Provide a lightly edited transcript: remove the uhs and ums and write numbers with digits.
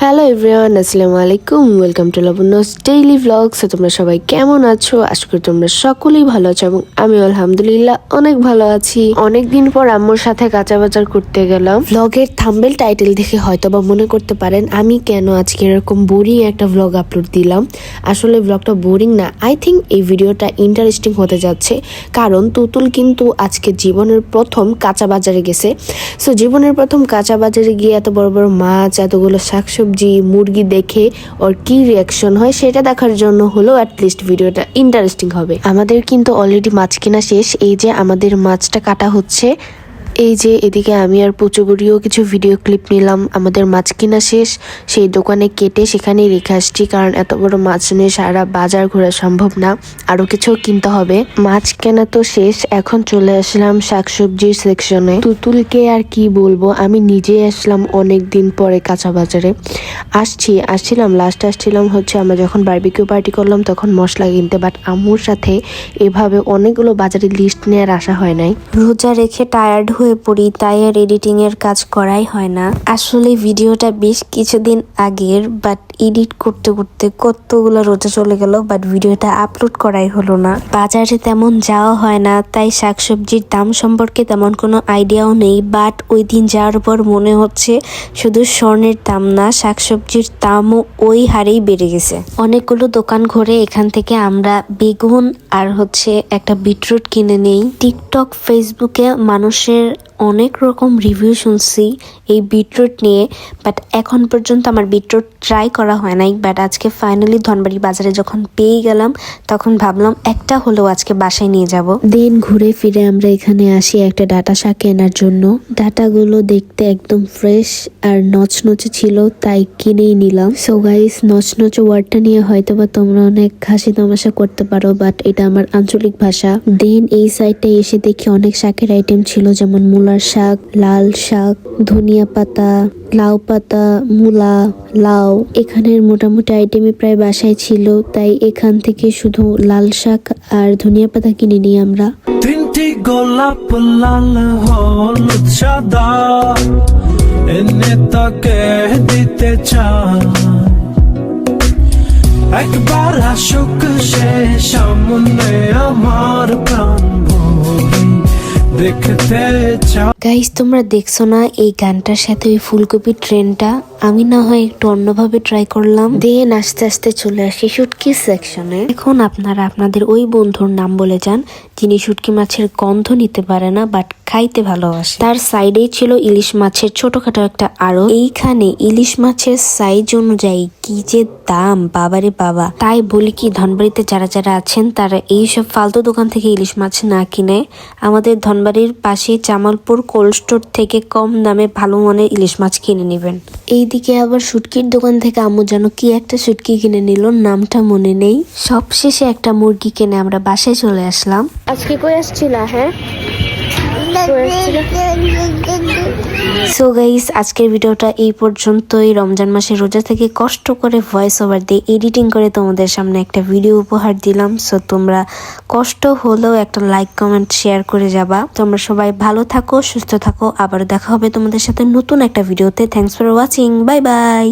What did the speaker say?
Hello everyone, আসসালামু আলাইকুম। Welcome to Labanya's daily blogs. তোমরা সবাই কেমন আছো? আশা করি তোমরা সকলেই ভালো আছো এবং আমি আলহামদুলিল্লাহ অনেক ভালো আছি। অনেকদিন পর আম্মুর সাথে কাঁচা বাজার করতে গেলাম। ব্লগের থাম্বনেল টাইটেল দেখে হয়তো বা মনে করতে পারেন আমি কেন আজকে এরকম বোরিং একটা ব্লগ আপলোড দিলাম। আসলে ব্লগটা বোরিং না, আই থিঙ্ক এই ভিডিওটা ইন্টারেস্টিং হতে যাচ্ছে। কারণ তুতুল কিন্তু আজকে জীবনের প্রথম কাঁচা বাজারে গেছে। সো জীবনের প্রথম কাঁচা বাজারে গিয়ে এত বড় বড় মাছ, এতগুলো শাকসবজি, মুরগি দেখে ওর কি রিয়াকশন হয় সেটা দেখার জন্য হলো অ্যাটলিস্ট ভিডিওটা ইন্টারেস্টিং হবে। আমাদের কিন্তু অলরেডি মাছ কেনা শেষ। এই যে আমাদের মাছটা কাটা হচ্ছে, এই যে এদিকে আমি আর পুচুগুড়িও কিছু ভিডিও ক্লিপ নিলাম। আমাদের মাছ কিনা শেষ, সেই দোকানে কেটে সেখানেই রেখে আসছি, কারণ এত বড় মাছ নিয়ে সারা বাজার ঘোরা সম্ভব না, আরো কিছু কিনতে হবে। মাছ কেনা তো শেষ, এখন চলে আসলাম শাকসবজির সেকশনে। তুতুলকে আর কি বলবো, আমি নিজে আসলাম অনেক দিন পরে কাঁচা বাজারে। আসছিলাম হচ্ছে আমরা যখন বারবিকিউ পার্টি করলাম তখন মশলা কিনতে, বাট আম্মুর সাথে এভাবে অনেকগুলো বাজারে লিস্ট নিয়ে আসা হয় নাই। রোজা রেখে টায়ার্ড হয়ে পড়ি, তাই আর এডিটিং এর কাজ করাই হয় না। আসলে ভিডিওটা বেশ কিছুদিন আগের, বাট এডিট করতে করতে কতগুলো রোজা চলে গেল, বাট ভিডিওটা আপলোড করাই হলো না। বাজারে তেমন যাওয়া হয় না, তাই শাকসবজির দাম সম্পর্কে তেমন কোনো আইডিয়াও নেই। বাট ওই দিন যাওয়ার পর মনে হচ্ছে শুধু স্বর্ণের দাম না, শাকসবজির দামও ওই হারেই বেড়ে গেছে। অনেকগুলো দোকান ঘুরে এখান থেকে আমরা বেগুন আর হচ্ছে একটা বিটরুট কিনে নেই। টিকটক, ফেসবুকে মানুষের অনেক রকম রিভিউ শুনছি এই বিটরুট নিয়ে, বাট এখন পর্যন্ত আমার বিটরুট ট্রাই করা হয় নাই। বাট আজকে ফাইনালি ধনবাড়ি বাজারে যখন পেয়ে গেলাম তখন ভাবলাম একটা হলেও আজকে বাসায় নিয়ে যাব। দেন ঘুরে ফিরে আমরা এখানে আসি একটা ডাটা শাক কেনার জন্য। ডাটাগুলো দেখতে একদম ফ্রেশ আর নচনচে ছিল, তাই কিনেই নিলাম। সো গাইস, নচনচে ওয়ার্ডটা নিয়ে হয়তো বা তোমরা অনেক হাসি তামাশা করতে পারো, বাট এটা আমার আঞ্চলিক ভাষা। দেন এই সাইডটা এসে দেখি অনেক শাকের আইটেম ছিল, যেমন মূলার শাক, লাল শাক, ধনিয়া পাতা, লাউ পাতা, মূলা, লাউ। এখানের মোটামুটি আইটেমই প্রায় বাসায় ছিল, তাই এখান থেকে শুধু লাল শাক আর ধনিয়া পাতা কিনে নিই আমরা। তিনটি গোলাপ লাল হলুদ সাদা এনে তাকে দিতে চাই, একবার আসুক সে সামনে আমার প্রাণ ভরে দেখতে চাই। গাইস, তোমরা দেখছো না এই গানটার সাথে ওই ফুলকপির ট্রেনটা? আমি না হয় একটু অন্যভাবে ট্রাই করলাম। দেন আস্তে আস্তে চলে আসি শুটকি সেকশনে। এখন আপনারা আপনাদের ওই বন্ধুর নাম বলে যান যিনি শুটকি মাছের গন্ধ নিতে পারে না বাট খাইতে ভালোবাসে। তার সাইডেই ছিল ইলিশ মাছের ছোটখাটো একটা আড়ত। এইখানে ইলিশ মাছের সাইজ অনুযায়ী কি যে দাম, বাবারে বাবা। তাই বলি কি, ধনবাড়িতে যারা যারা আছেন তারা এইসব ফালতু দোকান থেকে ইলিশ মাছ না কিনে আমাদের ধনবাড়ির পাশে জামালপুর কোল্ড স্টোর থেকে কম দামে ভালো মানের ইলিশ মাছ কিনে নেবেন। এইদিকে আবার শুটকির দোকান থেকে আম্মু যেন কি একটা শুটকি কিনে নিল, নামটা মনে নেই। সবশেষে একটা মুরগি কিনে আমরা বাসায় চলে আসলাম। আজকে কই আসছিলা? হ্যাঁ, সো গাইস, আজকের ভিডিওটা এই পর্যন্তই। রমজান মাসে রোজা থেকে কষ্ট করে ভয়েস ওভার দিয়ে এডিটিং করে তোমাদের সামনে একটা ভিডিও উপহার দিলাম। সো তোমরা কষ্ট হলেও একটা লাইক, কমেন্ট, শেয়ার করে যাবা। তোমরা সবাই ভালো থাকো, সুস্থ থাকো। আবার দেখা হবে তোমাদের সাথে নতুন একটা ভিডিওতে। Thanks for watching, bye bye.